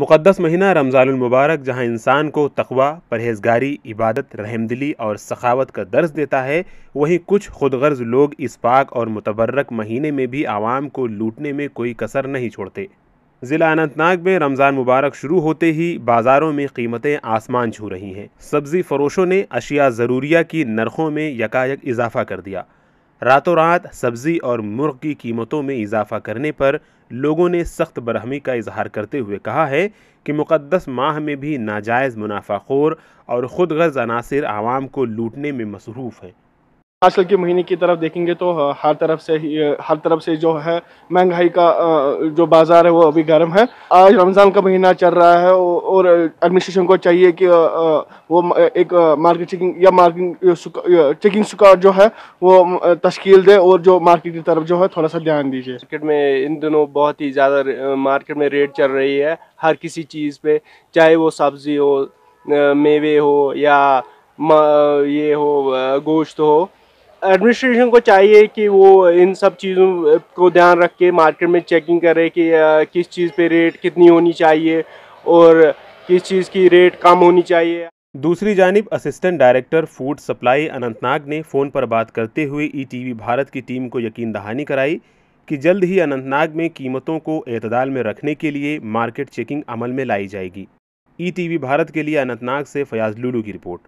मुक़द्दस महीना रमज़ानुल मुबारक जहाँ इंसान को तक़वा, परहेज़गारी, इबादत, रहमदिली और सखावत का दर्स देता है, वहीं कुछ खुदगर्ज़ लोग इस पाक और मुतबर्रक महीने में भी आवाम को लूटने में कोई कसर नहीं छोड़ते। ज़िला अनंतनाग में रमज़ान मुबारक शुरू होते ही बाज़ारों में कीमतें आसमान छू रही हैं। सब्ज़ी फ़रोशों ने अशिया ज़रूरिया की नरखों में यकायक इजाफ़ा कर दिया। रातों रात सब्ज़ी और मुर्ग की कीमतों में इजाफ़ा करने पर लोगों ने सख्त बरहमी का इजहार करते हुए कहा है कि मुक़द्दस माह में भी नाजायज़ मुनाफाखोर और खुदगर्ज़ अनासिर आवाम को लूटने में मसरूफ़ हैं। आजकल के महीने की तरफ देखेंगे तो हर तरफ से जो है महंगाई का जो बाजार है वो अभी गर्म है। आज रमज़ान का महीना चल रहा है और एडमिनिस्ट्रेशन को चाहिए कि वो एक मार्केट चेकिंग स्क्वाड जो है वो तश्कील दे और जो मार्केट की तरफ जो है थोड़ा सा ध्यान दीजिए। मार्केट में इन दिनों बहुत ही ज़्यादा मार्केट में रेट चल रही है हर किसी चीज़ पे, चाहे वो सब्ज़ी हो, मेवे हो या ये हो, गोश्त हो। एडमिनिस्ट्रेशन को चाहिए कि वो इन सब चीज़ों को ध्यान रख के मार्केट में चेकिंग करे कि किस चीज़ पे रेट कितनी होनी चाहिए और किस चीज़ की रेट कम होनी चाहिए। दूसरी जानिब assistant director food supply Anantnag ने फ़ोन पर बात करते हुए ईटीवी भारत की टीम को यकीन दहानी कराई कि जल्द ही अनंतनाग में कीमतों को एतदाल में रखने के लिए मार्केट चेकिंग अमल में लाई जाएगी। ईटीवी भारत के लिए अनंतनाग से फयाज लुलू की रिपोर्ट।